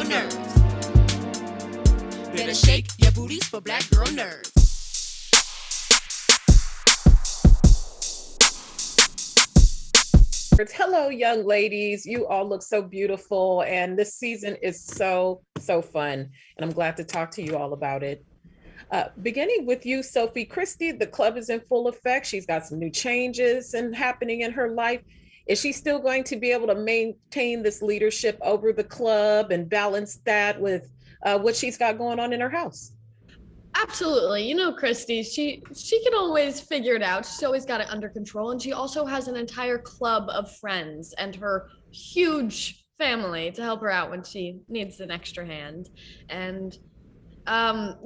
nerves. Better shake your booties for black girl nerves. Hello, young ladies. You all look so beautiful, and this season is so fun, and I'm glad to talk to you all about it. Beginning with you, Sophie. Kristy, the club is in full effect. She's got some new changes and happening in her life. Is she still going to be able to maintain this leadership over the club and balance that with what she's got going on in her house? Absolutely. You know, Kristy, she can always figure it out. She's always got it under control. And she also has an entire club of friends and her huge family to help her out when she needs an extra hand. And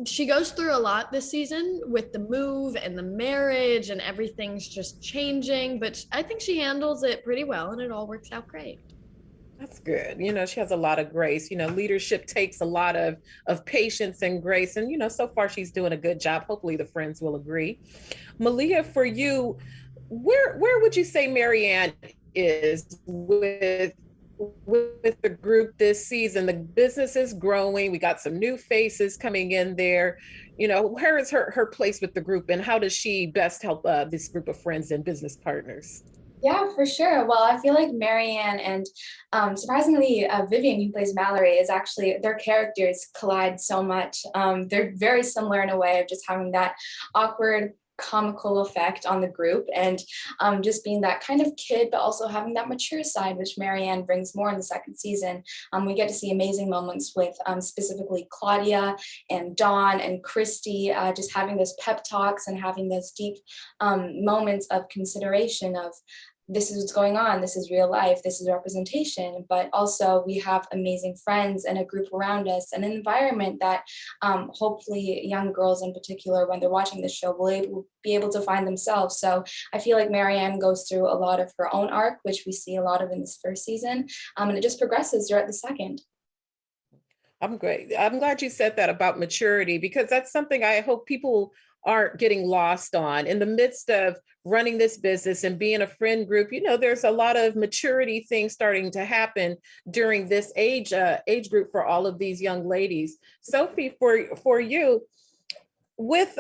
she goes through a lot this season with the move and the marriage, and everything's just changing. But I think she handles it pretty well, and it all works out great. That's good. You know, she has a lot of grace. You know, leadership takes a lot of patience and grace. And, you know, so far she's doing a good job. Hopefully the friends will agree. Malia, for you, where would you say Marianne is with the group this season? The business is growing. We got some new faces coming in there. You know, where is her place with the group, and how does she best help this group of friends and business partners? Yeah, for sure. Well, I feel like Marianne and surprisingly, Vivian, who plays Mallory, is actually, their characters collide so much. They're very similar in a way of just having that awkward, comical effect on the group, and just being that kind of kid, but also having that mature side, which Marianne brings more in the second season. We get to see amazing moments with specifically Claudia and Dawn and Kristy, just having those pep talks and having those deep moments of consideration of, this is what's going on, this is real life, this is representation, but also we have amazing friends and a group around us and an environment that hopefully young girls in particular, when they're watching this show, will be able to find themselves. So I feel like Marianne goes through a lot of her own arc, which we see a lot of in this first season, and it just progresses throughout the second. I'm great. I'm glad you said that about maturity, because that's something I hope people aren't getting lost on in the midst of running this business and being a friend group. You know, there's a lot of maturity things starting to happen during this age group for all of these young ladies. Sophie, for you, with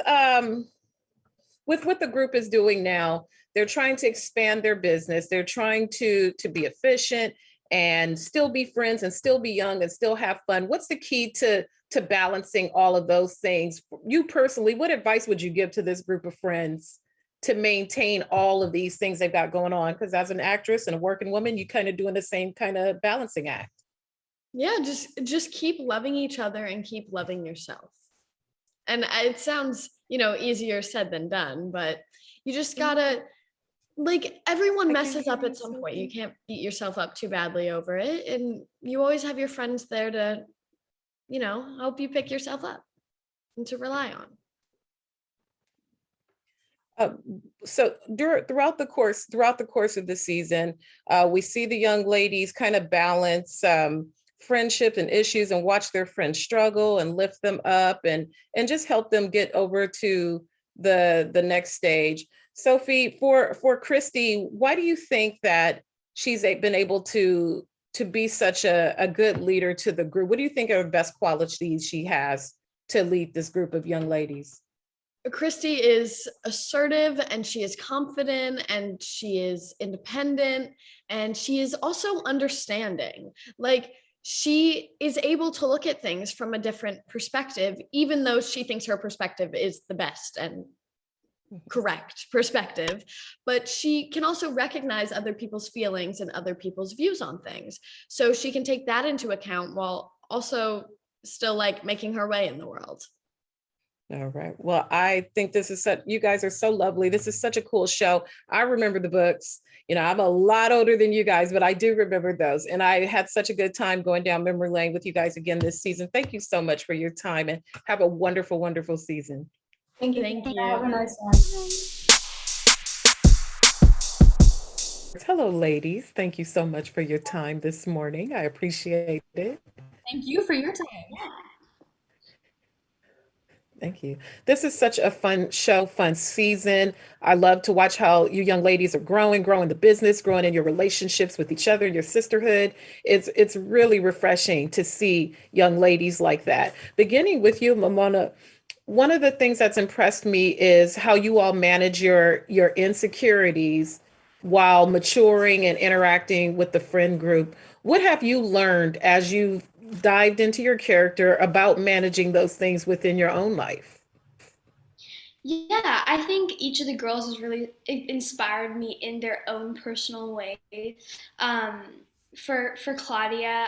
what the group is doing now, they're trying to expand their business. They're trying to be efficient and still be friends and still be young and still have fun. What's the key to balancing all of those things? You personally, what advice would you give to this group of friends to maintain all of these things they've got going on? Because as an actress and a working woman, you kind of doing the same kind of balancing act. Yeah, just keep loving each other and keep loving yourself. And it sounds, you know, easier said than done, but you just gotta, like, everyone messes up at some point. You can't beat yourself up too badly over it. And you always have your friends there to, you know, help you pick yourself up and to rely on. So throughout the course of the season, we see the young ladies kind of balance friendship and issues and watch their friends struggle and lift them up and just help them get over to the next stage. Sophie, for Kristy, why do you think that she's been able to be such a good leader to the group? What do you think are the best qualities she has to lead this group of young ladies? Kristy is assertive, and she is confident, and she is independent, and she is also understanding. Like, she is able to look at things from a different perspective, even though she thinks her perspective is the best and correct perspective, but she can also recognize other people's feelings and other people's views on things. So she can take that into account while also still, like, making her way in the world. All right. Well, I think you guys are so lovely. This is such a cool show. I remember the books. You know, I'm a lot older than you guys, but I do remember those. And I had such a good time going down memory lane with you guys again this season. Thank you so much for your time, and have a wonderful, wonderful season. Thank you. Thank you. Have a nice one. Hello, ladies. Thank you so much for your time this morning. I appreciate it. Thank you for your time. Thank you. This is such a fun show, fun season. I love to watch how you young ladies are growing the business, growing in your relationships with each other, your sisterhood. It's really refreshing to see young ladies like that. Beginning with you, Momona, one of the things that's impressed me is how you all manage your insecurities while maturing and interacting with the friend group. What have you learned as you dived into your character about managing those things within your own life? Yeah, I think each of the girls has really inspired me in their own personal way. Um, for Claudia,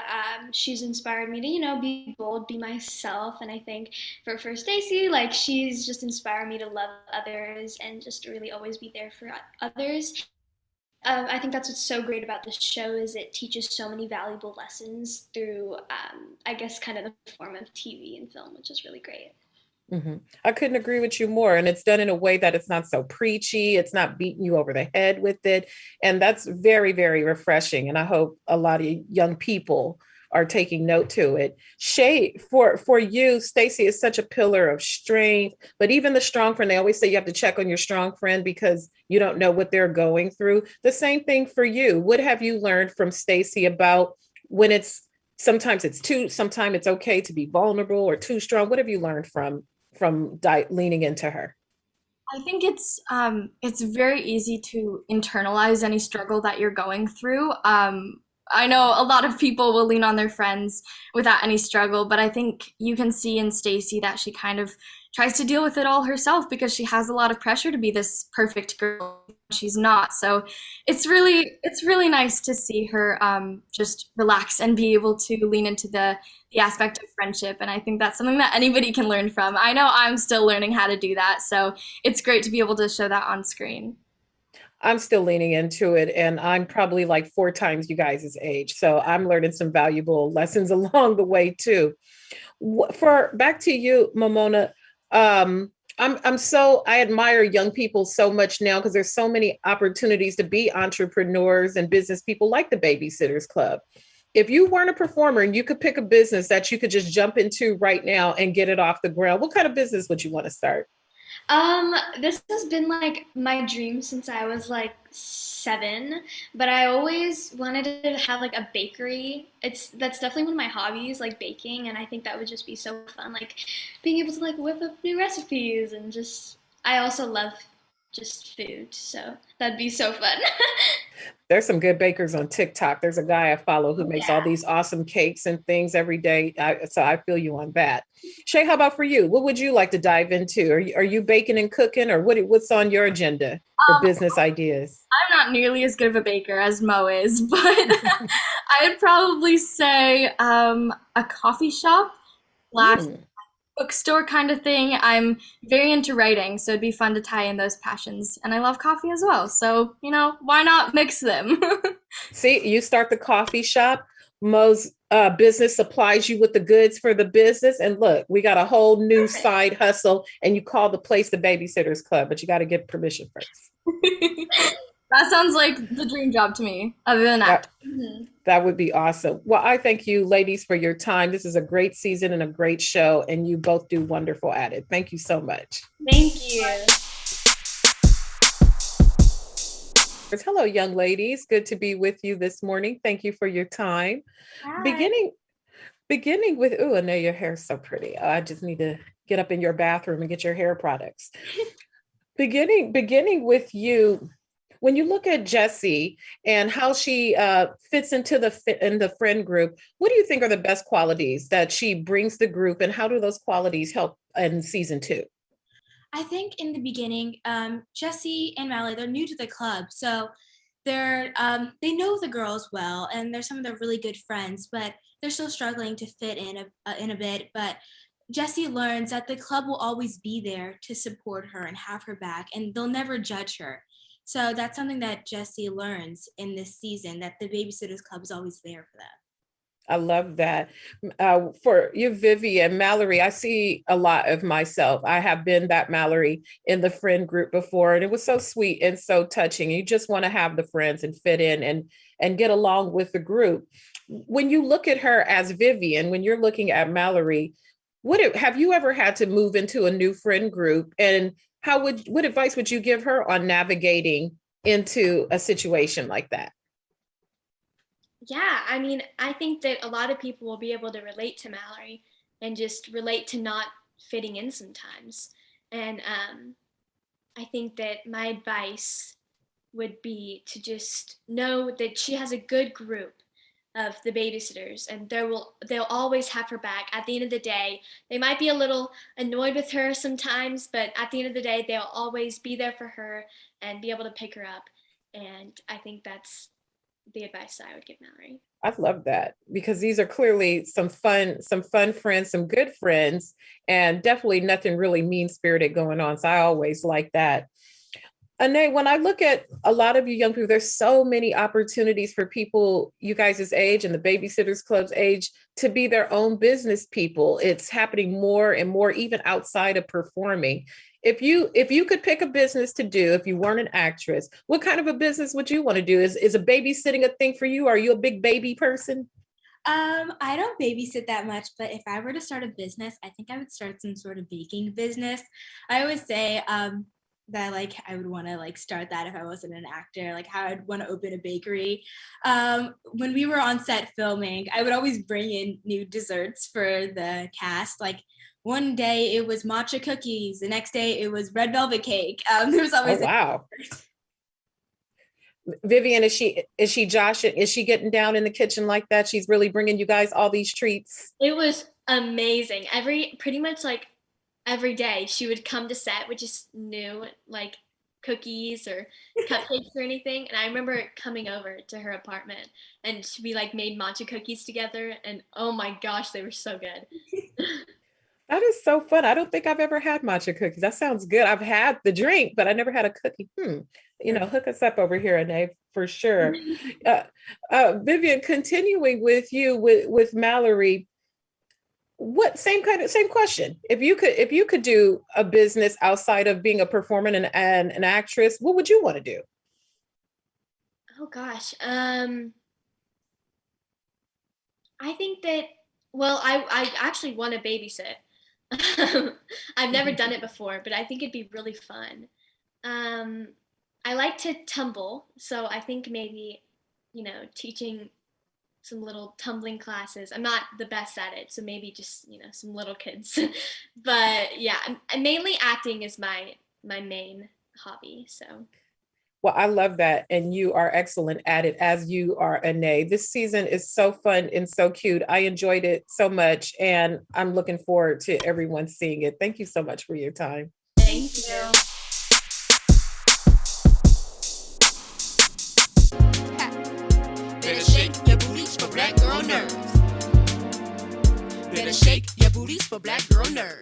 she's inspired me to be bold, be myself, and I think for Stacey, like she's just inspired me to love others and just really always be there for others. I think that's what's so great about this show is it teaches so many valuable lessons through, I guess, kind of the form of TV and film, which is really great. I couldn't agree with you more. And it's done in a way that it's not so preachy. It's not beating you over the head with it. And that's very, very refreshing. And I hope a lot of young people are taking note to it. Shay, for you, Stacey is such a pillar of strength, but even the strong friend, they always say you have to check on your strong friend because you don't know what they're going through. The same thing for you. What have you learned from Stacey about when sometimes sometimes it's okay to be vulnerable or too strong? What have you learned from leaning into her? I think it's very easy to internalize any struggle that you're going through. I know a lot of people will lean on their friends without any struggle, but I think you can see in Stacey that she kind of tries to deal with it all herself because she has a lot of pressure to be this perfect girl. She's not. So it's really nice to see her just relax and be able to lean into the aspect of friendship. And I think that's something that anybody can learn from. I know I'm still learning how to do that. So it's great to be able to show that on screen. I'm still leaning into it, and I'm probably like 4 times you guys' age. So I'm learning some valuable lessons along the way too. For back to you, Momona. I admire young people so much now because there's so many opportunities to be entrepreneurs and business people like the Babysitters Club. If you weren't a performer and you could pick a business that you could just jump into right now and get it off the ground, what kind of business would you want to start? This has been like my dream since I was like 7, but I always wanted to have like a bakery. That's definitely one of my hobbies, like baking, and I think that would just be so fun, like being able to like whip up new recipes and just I also love just food, so that'd be so fun. There's some good bakers on TikTok. There's a guy I follow who makes all Yeah. these awesome cakes and things every day. So I feel you on that. Shay, how about for you? What would you like to dive into? Are you baking and cooking, or what's on your agenda for Um, business ideas? I'm not nearly as good of a baker as Mo is, but I'd probably say a coffee shop slash Hmm. bookstore kind of thing. I'm very into writing, so it'd be fun to tie in those passions. And I love coffee as well. So, why not mix them? See, you start the coffee shop. Mo's business supplies you with the goods for the business. And look, we got a whole new side hustle, and you call the place the Babysitters Club, but you got to get permission first. That sounds like the dream job to me, other than That, acting. Mhm. that would be awesome. Well, I thank you, ladies, for your time. This is a great season and a great show, and you both do wonderful at it. Thank you so much. Thank you. Hello, young ladies. Good to be with you this morning. Thank you for your time. Hi. Beginning with, oh, I know your hair's so pretty. I just need to get up in your bathroom and get your hair products. Beginning with you, when you look at Jessi and how she fits into in the friend group, what do you think are the best qualities that she brings the group, and how do those qualities help in season 2? I think in the beginning, Jessi and Malia, they're new to the club, so they know the girls well, and they're some of their really good friends, but they're still struggling to fit in a bit. But Jessi learns that the club will always be there to support her and have her back, and they'll never judge her. So that's something that Jessi learns in this season, that the Babysitters Club is always there for them. I love that. For you, Vivian, Mallory, I see a lot of myself. I have been that Mallory in the friend group before, and it was so sweet and so touching. You just want to have the friends and fit in and get along with the group. When you look at her as Vivian, when you're looking at Mallory, Have you ever had to move into a new friend group, and what advice would you give her on navigating into a situation like that? Yeah, I mean, I think that a lot of people will be able to relate to Mallory and just relate to not fitting in sometimes. And I think that my advice would be to just know that she has a good group of the babysitters, and they'll always have her back. At the end of the day, they might be a little annoyed with her sometimes, but at the end of the day, they'll always be there for her and be able to pick her up. And I think that's the advice I would give Mallory. I love that, because these are clearly some fun friends, some good friends, and definitely nothing really mean-spirited going on. So I always like that. Anais, when I look at a lot of you young people, there's so many opportunities for people you guys' age and the Babysitters Club's age to be their own business people. It's happening more and more, even outside of performing. If you could pick a business to do, if you weren't an actress, what kind of a business would you want to do? Is a babysitting a thing for you? Are you a big baby person? I don't babysit that much, but if I were to start a business, I think I would start some sort of baking business. I always say that like I would want to like start that if I wasn't an actor, like how I'd want to open a bakery. When we were on set filming, I would always bring in new desserts for the cast. Like one day it was matcha cookies, the next day it was red velvet cake. There was always wow. Vivian, is she Josh? Is she getting down in the kitchen like that? She's really bringing you guys all these treats. It was amazing. Pretty much like every day she would come to set with just new like cookies or cupcakes or anything. And I remember coming over to her apartment and we like made matcha cookies together, and oh my gosh, they were so good. That is so fun. I don't think I've ever had matcha cookies. That sounds good. I've had the drink, but I never had a cookie. Hook us up over here, Anais, for sure. Vivian, continuing with you with Mallory, same question. If you could do a business outside of being a performer and an actress, what would you want to do? Oh gosh. I think that, well, I actually want to babysit. I've never done it before, but I think it'd be really fun. I like to tumble, so I think maybe, teaching some little tumbling classes. I'm not the best at it, so maybe just, some little kids. But yeah, mainly acting is my main hobby, so. Well, I love that. And you are excellent at it, as you are, Anais. This season is so fun and so cute. I enjoyed it so much, and I'm looking forward to everyone seeing it. Thank you so much for your time. Thank you. Better shake your booties for black girl nerves. Better shake your booties for black girl nerves.